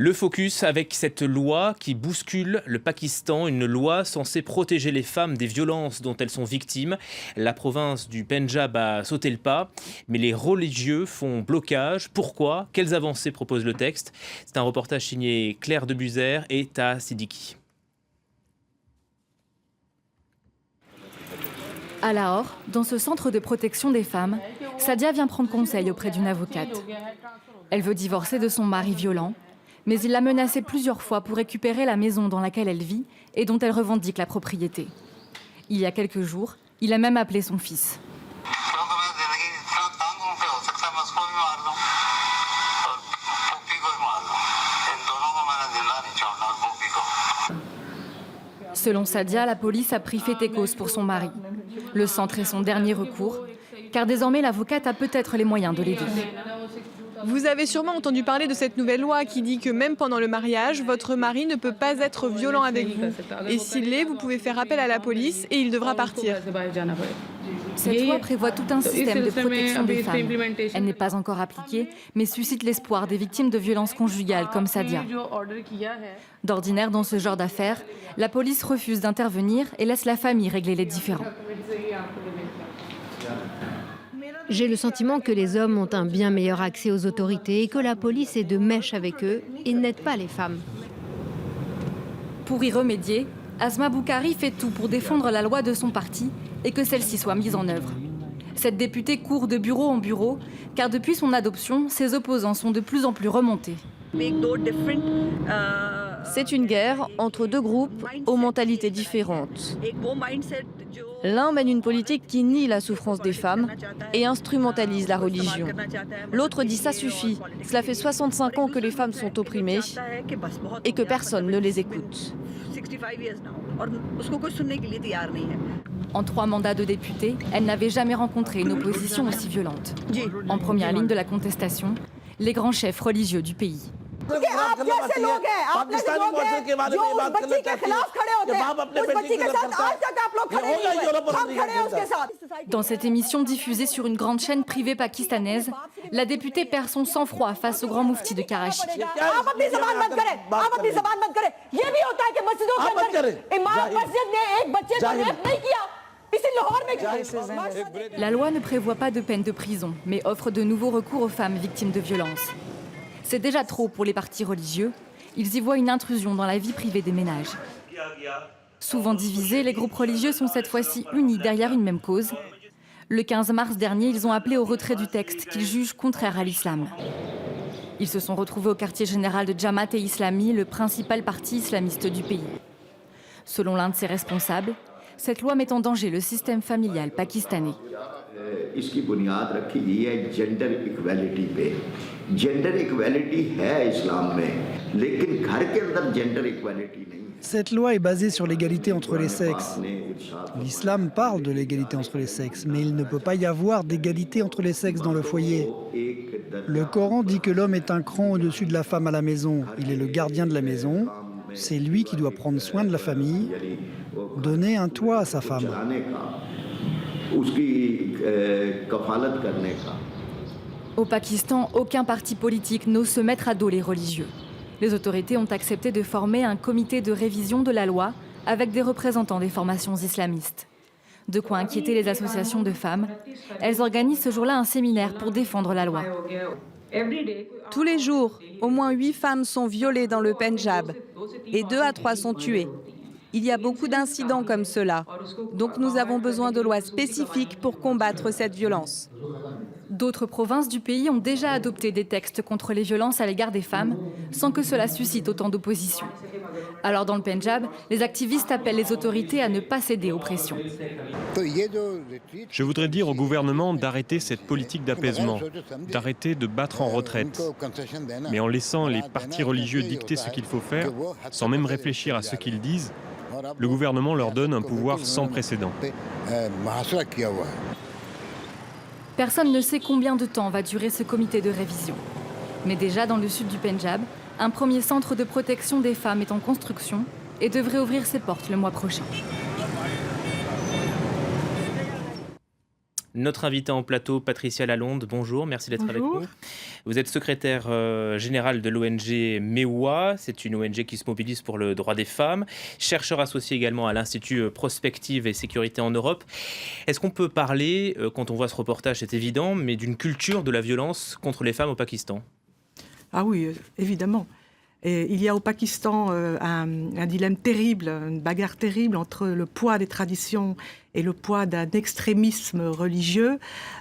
Le focus avec cette loi qui bouscule le Pakistan, une loi censée protéger les femmes des violences dont elles sont victimes. La province du Pendjab a sauté le pas, mais les religieux font blocage. Pourquoi? Quelles avancées propose le texte? C'est un reportage signé Claire Debuzer et Taha Siddiqui. À Lahore, dans ce centre de protection des femmes, Sadia vient prendre conseil auprès d'une avocate. Elle veut divorcer de son mari violent, mais il l'a menacée plusieurs fois pour récupérer la maison dans laquelle elle vit et dont elle revendique la propriété. Il y a quelques jours, il a même appelé son fils. Selon Sadia, la police a pris fait et cause pour son mari. Le centre est son dernier recours, car désormais l'avocate a peut-être les moyens de l'aider. Vous avez sûrement entendu parler de cette nouvelle loi qui dit que même pendant le mariage, votre mari ne peut pas être violent avec vous. Et s'il l'est, vous pouvez faire appel à la police et il devra partir. Cette loi prévoit tout un système de protection des femmes. Elle n'est pas encore appliquée, mais suscite l'espoir des victimes de violences conjugales comme Sadia. D'ordinaire, dans ce genre d'affaires, la police refuse d'intervenir et laisse la famille régler les différends. J'ai le sentiment que les hommes ont un bien meilleur accès aux autorités et que la police est de mèche avec eux et n'aide pas les femmes. Pour y remédier, Asma Boukari fait tout pour défendre la loi de son parti et que celle-ci soit mise en œuvre. Cette députée court de bureau en bureau, car depuis son adoption, ses opposants sont de plus en plus remontés. C'est une guerre entre deux groupes aux mentalités différentes. L'un mène une politique qui nie la souffrance des femmes et instrumentalise la religion. L'autre dit ça suffit, cela fait 65 ans que les femmes sont opprimées et que personne ne les écoute. En 3 mandats de députée, elle n'avait jamais rencontré une opposition aussi violente. En première ligne de la contestation, les grands chefs religieux du pays. Dans cette émission diffusée sur une grande chaîne privée pakistanaise, la députée perd son sang-froid face au grand moufti de Karachi. La loi ne prévoit pas de peine de prison, mais offre de nouveaux recours aux femmes victimes de violences. C'est déjà trop pour les partis religieux. Ils y voient une intrusion dans la vie privée des ménages. Souvent divisés, les groupes religieux sont cette fois-ci unis derrière une même cause. Le 15 mars dernier, ils ont appelé au retrait du texte qu'ils jugent contraire à l'islam. Ils se sont retrouvés au quartier général de Jamaat-e-Islami, le principal parti islamiste du pays. Selon l'un de ses responsables, cette loi met en danger le système familial pakistanais. इसकी बुनियाद रखी गई है gender equality पे। Gender equality है इस्लाम में, लेकिन घर के अंदर जेंडर इक्वालिटी नहीं है। Cette loi est basée sur l'égalité entre les sexes. L'islam parle de l'égalité entre les sexes, mais il ne peut pas y avoir d'égalité entre les sexes dans le foyer. Le Coran dit que l'homme est un cran au-dessus de la femme à la maison. Il est le gardien de la maison. C'est lui qui doit prendre soin de la famille, donner un toit à sa femme. Au Pakistan, aucun parti politique n'ose se mettre à dos les religieux. Les autorités ont accepté de former un comité de révision de la loi avec des représentants des formations islamistes. De quoi inquiéter les associations de femmes. Elles organisent ce jour-là un séminaire pour défendre la loi. Tous les jours, au moins 8 femmes sont violées dans le Pendjab et 2 à 3 sont tuées. Il y a beaucoup d'incidents comme cela, donc nous avons besoin de lois spécifiques pour combattre cette violence. D'autres provinces du pays ont déjà adopté des textes contre les violences à l'égard des femmes, sans que cela suscite autant d'opposition. Alors dans le Pendjab, les activistes appellent les autorités à ne pas céder aux pressions. Je voudrais dire au gouvernement d'arrêter cette politique d'apaisement, d'arrêter de battre en retraite. Mais en laissant les partis religieux dicter ce qu'il faut faire, sans même réfléchir à ce qu'ils disent, le gouvernement leur donne un pouvoir sans précédent. Personne ne sait combien de temps va durer ce comité de révision. Mais déjà dans le sud du Pendjab, un premier centre de protection des femmes est en construction et devrait ouvrir ses portes le mois prochain. Notre invitée en plateau, Patricia Lalonde, bonjour, merci d'être avec nous. Vous êtes secrétaire générale de l'ONG MEWA, c'est une ONG qui se mobilise pour le droit des femmes, chercheur associé également à l'Institut Prospective et Sécurité en Europe. Est-ce qu'on peut parler, quand on voit ce reportage, c'est évident, mais d'une culture de la violence contre les femmes au Pakistan ? Ah oui, évidemment. Et il y a au Pakistan un dilemme terrible, une bagarre terrible entre le poids des traditions et le poids d'un extrémisme religieux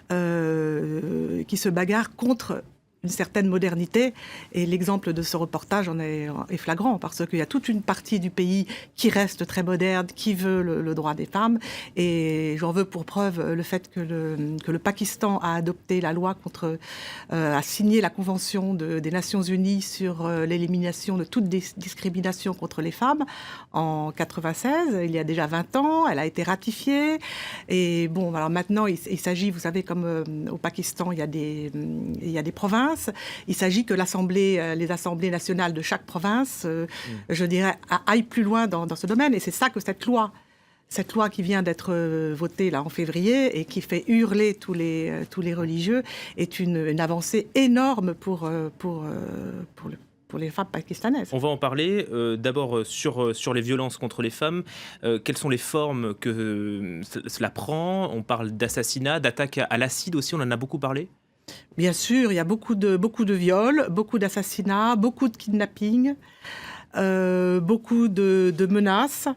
qui se bagarre contre une certaine modernité. Et l'exemple de ce reportage en est flagrant, parce qu'il y a toute une partie du pays qui reste très moderne, qui veut le droit des femmes. Et j'en veux pour preuve le fait que le Pakistan a adopté la loi a signé la Convention des Nations Unies sur l'élimination de toute discrimination contre les femmes en 96, il y a déjà 20 ans. Elle a été ratifiée. Et bon, alors maintenant, il s'agit, vous savez, comme au Pakistan, il y a des provinces. Il s'agit que les assemblées nationales de chaque province, je dirais, aillent plus loin dans ce domaine. Et c'est ça que cette loi qui vient d'être votée là en février et qui fait hurler tous les religieux est une avancée énorme pour les femmes pakistanaises. On va en parler. D'abord, sur les violences contre les femmes. Quelles sont les formes que cela prend ? On parle d'assassinat, d'attaque à l'acide aussi, on en a beaucoup parlé ? Bien sûr, il y a beaucoup de viols, beaucoup d'assassinats, beaucoup de kidnappings, beaucoup de menaces.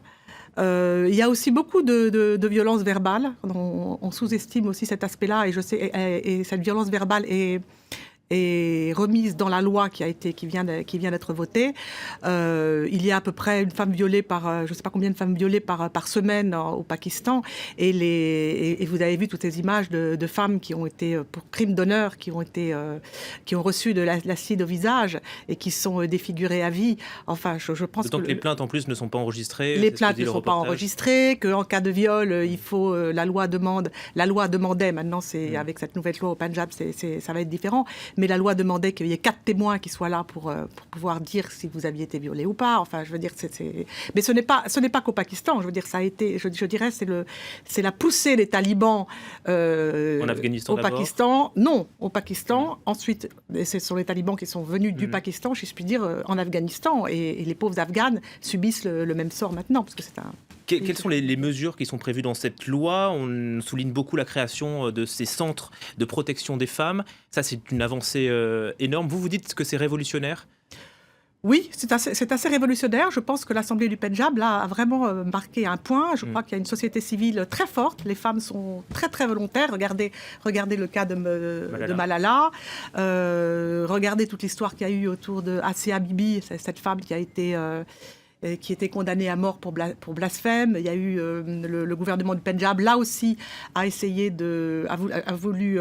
Il y a aussi beaucoup de violences verbales. On sous-estime aussi cet aspect-là, et cette violence verbale est remise dans la loi qui vient d'être votée. Il y a à peu près une femme violée je ne sais pas combien de femmes violées par semaine au Pakistan. Et vous avez vu toutes ces images de femmes qui ont été, pour crime d'honneur, qui ont reçu de l'acide au visage et qui sont défigurées à vie. Enfin, je pense D'autant que les plaintes en plus ne sont pas enregistrées. Les plaintes ne sont pas enregistrées, qu'en cas de viol, il faut la loi demandait, maintenant avec cette nouvelle loi au Punjab, ça va être différent. Mais la loi demandait qu'il y ait 4 témoins qui soient là pour pouvoir dire si vous aviez été violé ou pas. Enfin, je veux dire, mais ce n'est pas qu'au Pakistan. Je veux dire, ça a été, je dirais, c'est la poussée des talibans en Afghanistan au Pakistan. Non, au Pakistan. Ensuite, ce sont les talibans qui sont venus du Pakistan, si je puis dire, en Afghanistan. Et les pauvres Afghanes subissent le même sort maintenant, parce que c'est un... Quelles sont les mesures qui sont prévues dans cette loi ? On souligne beaucoup la création de ces centres de protection des femmes. Ça, c'est une avancée énorme. Vous dites que c'est révolutionnaire ? Oui, c'est assez révolutionnaire. Je pense que l'Assemblée du Pendjab là, a vraiment marqué un point. Je crois qu'il y a une société civile très forte. Les femmes sont très, très volontaires. Regardez le cas de Malala. Regardez toute l'histoire qu'il y a eu autour de Asia Bibi, cette femme qui était condamnée à mort pour blasphème. Il y a eu le gouvernement du Pendjab, là aussi, a voulu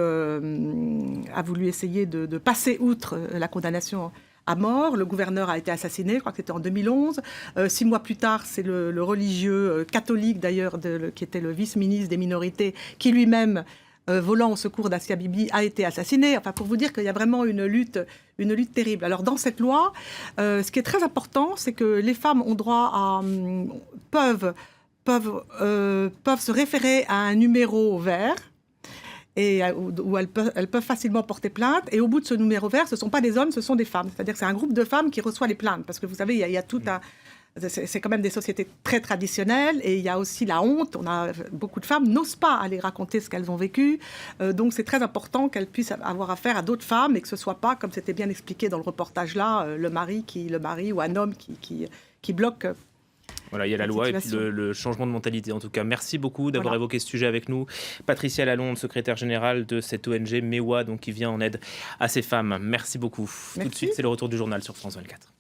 essayer de passer outre la condamnation à mort. Le gouverneur a été assassiné, je crois que c'était en 2011. 6 mois plus tard, c'est le religieux catholique, d'ailleurs, qui était le vice-ministre des minorités, qui lui-même, volant au secours d'Asia Bibi, a été assassiné. Enfin, pour vous dire qu'il y a vraiment une lutte terrible. Alors, dans cette loi, ce qui est très important, c'est que les femmes ont droit peuvent se référer à un numéro vert, où elles peuvent facilement porter plainte. Et au bout de ce numéro vert, ce ne sont pas des hommes, ce sont des femmes. C'est-à-dire que c'est un groupe de femmes qui reçoit les plaintes. Parce que vous savez, il y a tout un... C'est quand même des sociétés très traditionnelles, et il y a aussi la honte. Beaucoup de femmes n'osent pas aller raconter ce qu'elles ont vécu. Donc c'est très important qu'elles puissent avoir affaire à d'autres femmes, et que ce ne soit pas, comme c'était bien expliqué dans le reportage là, le mari ou un homme qui bloque. Voilà, il y a la loi et puis le changement de mentalité. En tout cas, merci beaucoup d'avoir évoqué ce sujet avec nous. Patricia Lalonde, secrétaire générale de cette ONG MEWA, donc qui vient en aide à ces femmes. Merci beaucoup. Tout de suite, c'est le retour du journal sur France 24.